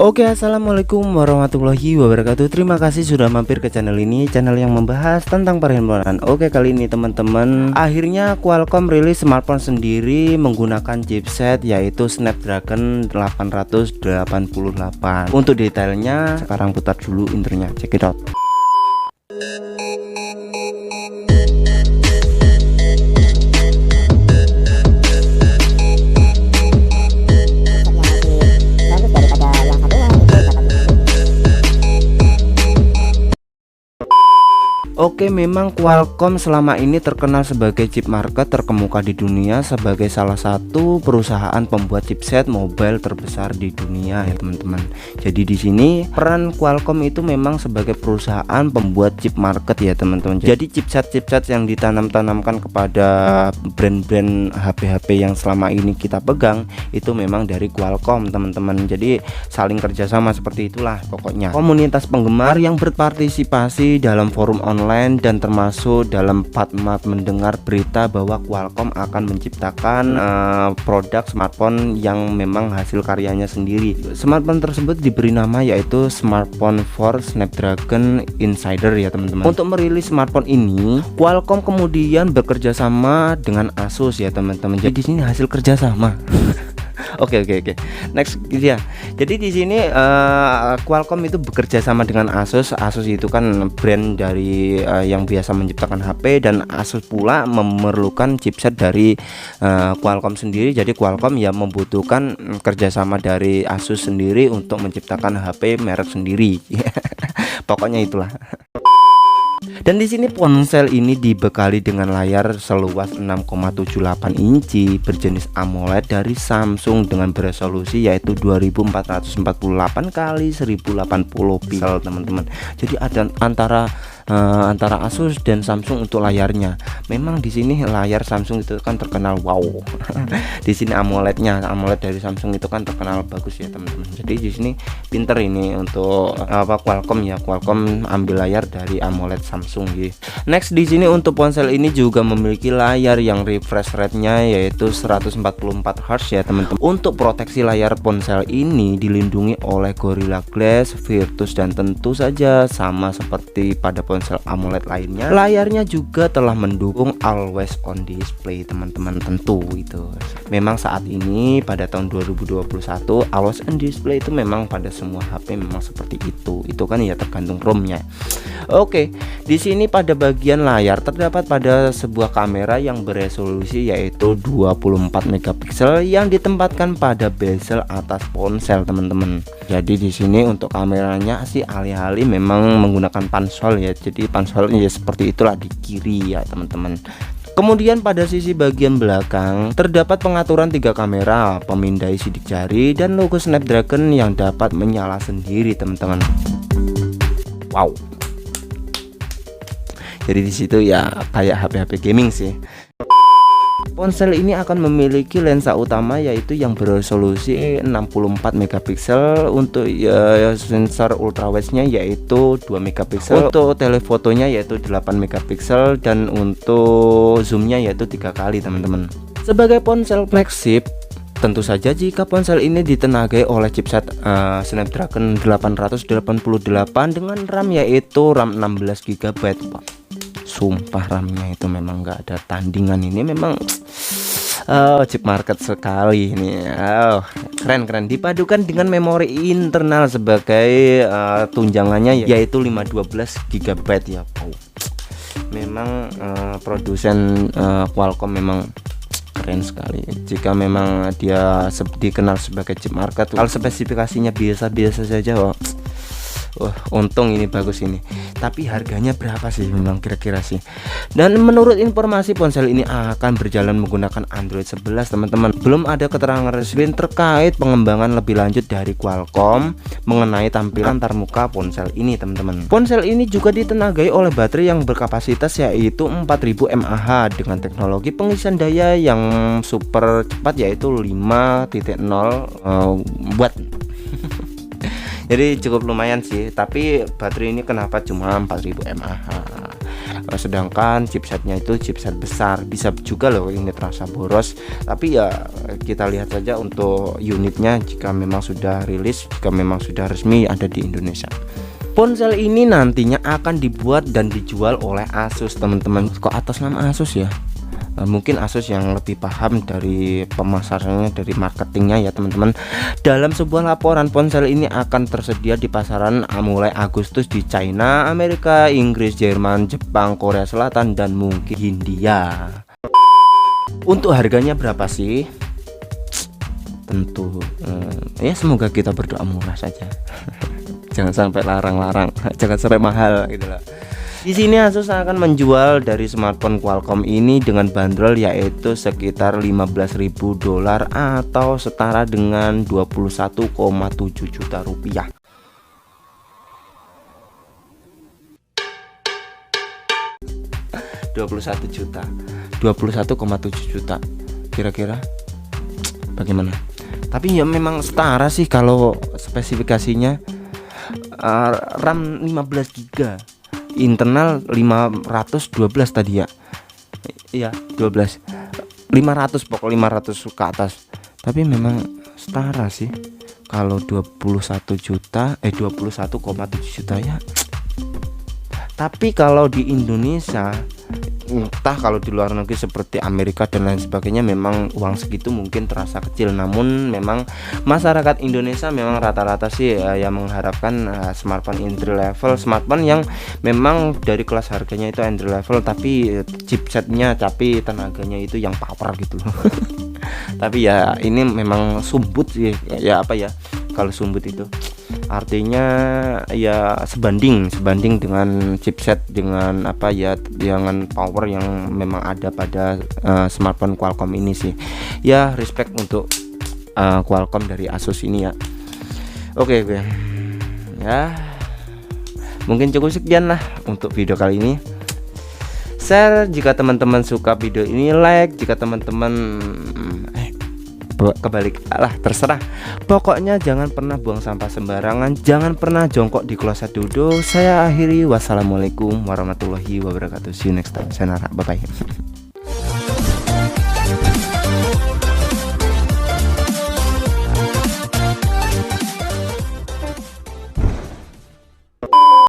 Oke, assalamualaikum warahmatullahi wabarakatuh. Terima kasih sudah mampir ke channel ini, channel yang membahas tentang perhandphonean. Oke, kali ini teman-teman, akhirnya Qualcomm rilis smartphone sendiri menggunakan chipset yaitu Snapdragon 888. Untuk detailnya sekarang putar dulu intronya, check it out. Oke, memang Qualcomm selama ini terkenal sebagai chip market terkemuka di dunia, sebagai salah satu perusahaan pembuat chipset mobile terbesar di dunia ya teman-teman. Jadi di sini peran Qualcomm itu memang sebagai perusahaan pembuat chip market ya teman-teman. Jadi chipset yang ditanamkan kepada brand-brand HP-HP yang selama ini kita pegang itu memang dari Qualcomm teman-teman. Jadi saling kerjasama seperti itulah pokoknya. Komunitas penggemar yang berpartisipasi dalam forum online dan termasuk dalam Fatmat mendengar berita bahwa Qualcomm akan menciptakan produk smartphone yang memang hasil karyanya sendiri. Smartphone tersebut diberi nama yaitu Smartphone for Snapdragon Insider ya teman-teman. Untuk merilis smartphone ini, Qualcomm kemudian bekerja sama dengan Asus ya teman-teman. Jadi di sini hasil kerjasama. Oke. Next gitu ya. Jadi di sini Qualcomm itu bekerja sama dengan Asus. Asus itu kan brand dari yang biasa menciptakan HP, dan Asus pula memerlukan chipset dari Qualcomm sendiri. Jadi Qualcomm ya membutuhkan kerjasama dari Asus sendiri untuk menciptakan HP merek sendiri. Pokoknya itulah. Dan di sini ponsel ini dibekali dengan layar seluas 6,78 inci berjenis AMOLED dari Samsung dengan beresolusi yaitu 2448 kali 1080 pixel teman-teman. Jadi ada antara Asus dan Samsung untuk layarnya. Memang di sini layar Samsung itu kan terkenal wow. Di sini AMOLED dari Samsung itu kan terkenal bagus ya teman-teman. Jadi di sini pinter ini untuk Qualcomm ya. Qualcomm ambil layar dari AMOLED Samsung gitu. Next di sini untuk ponsel ini juga memiliki layar yang refresh rate-nya yaitu 144 Hz ya teman-teman. Untuk proteksi layar ponsel ini dilindungi oleh Gorilla Glass, Virtus, dan tentu saja sama seperti pada ponsel AMOLED lainnya, layarnya juga telah mendukung always on display teman-teman. Tentu itu memang saat ini pada tahun 2021 always on display itu memang pada semua HP memang seperti itu kan ya, tergantung ROM-nya. Oke, di sini pada bagian layar terdapat pada sebuah kamera yang beresolusi yaitu 24 megapiksel yang ditempatkan pada bezel atas ponsel teman-teman. Jadi di sini untuk kameranya sih alih-alih memang menggunakan pansol ya. Jadi pansolnya ya seperti itulah di kiri ya teman-teman. Kemudian pada sisi bagian belakang terdapat pengaturan 3 kamera, pemindai sidik jari, dan logo Snapdragon yang dapat menyala sendiri teman-teman. Wow. Jadi di situ ya kayak HP-HP gaming sih. Ponsel ini akan memiliki lensa utama yaitu yang beresolusi 64 megapiksel, untuk sensor ultrawide-nya yaitu 2 megapiksel, untuk telefotonya yaitu 8 megapiksel, dan untuk zoomnya yaitu 3 kali teman-teman. Sebagai ponsel flagship, tentu saja jika ponsel ini ditenagai oleh chipset Snapdragon 888 dengan RAM yaitu RAM 16 GB. Sumpah RAM-nya itu memang nggak ada tandingan. Ini memang chip market sekali ini. Keren dipadukan dengan memori internal sebagai tunjangannya yaitu 512 GB ya. Memang produsen Qualcomm memang keren sekali. Jika memang dia dikenal sebagai chip market, kalau spesifikasinya biasa-biasa saja untung ini bagus ini. Tapi harganya berapa sih memang kira-kira sih? Dan menurut informasi ponsel ini akan berjalan menggunakan Android 11 teman-teman. Belum ada keterangan resmi terkait pengembangan lebih lanjut dari Qualcomm mengenai tampilan antarmuka ponsel ini teman-teman. Ponsel ini juga ditenagai oleh baterai yang berkapasitas yaitu 4000 mAh dengan teknologi pengisian daya yang super cepat yaitu 5.0 watt. Jadi cukup lumayan sih, tapi baterai ini kenapa cuma 4000 mAh. sedangkan chipsetnya itu chipset besar. Bisa juga loh ini terasa boros, tapi ya kita lihat saja untuk unitnya jika memang sudah rilis, jika memang sudah resmi ada di Indonesia. Ponsel ini nantinya akan dibuat dan dijual oleh Asus, teman-teman. Kok atas nama Asus ya? Mungkin Asus yang lebih paham dari pemasarannya, dari marketingnya ya teman-teman. Dalam sebuah laporan, ponsel ini akan tersedia di pasaran mulai Agustus di China, Amerika, Inggris, Jerman, Jepang, Korea Selatan, dan mungkin Hindia. Untuk harganya berapa sih? Tentu ya semoga kita berdoa murah saja. Jangan sampai larang-larang, jangan sampai mahal gitu lah. Di sini Asus akan menjual dari smartphone Qualcomm ini dengan bandrol yaitu sekitar $15.000 atau setara dengan 21,7 juta rupiah. $21,7 juta kira-kira bagaimana? Tapi ya memang setara sih kalau spesifikasinya. RAM 15 GB, internal 512 tadi ya. Iya, 12. 500 pokok 500 ke atas. Tapi memang setara sih. Kalau 21 juta 21,7 juta ya. Tapi kalau di Indonesia, entah kalau di luar negeri seperti Amerika dan lain sebagainya, memang uang segitu mungkin terasa kecil. Namun memang masyarakat Indonesia memang rata-rata sih yang mengharapkan smartphone entry level, smartphone yang memang dari kelas harganya itu entry level tapi chipsetnya, tapi tenaganya itu yang power gitu loh. Tapi ya ini memang sumbut sih ya, apa ya, kalau sumbut itu artinya ya sebanding dengan chipset, dengan apa ya, dengan power yang memang ada pada smartphone Qualcomm ini sih. Ya respect untuk Qualcomm dari Asus ini ya. Oke ya, mungkin cukup sekian lah untuk video kali ini. Share jika teman-teman suka video ini, like jika teman-teman kebalik lah, terserah. Pokoknya jangan pernah buang sampah sembarangan, jangan pernah jongkok di kloset duduk. Saya akhiri, wassalamualaikum warahmatullahi wabarakatuh. See you next time. Sayonara, bye bye.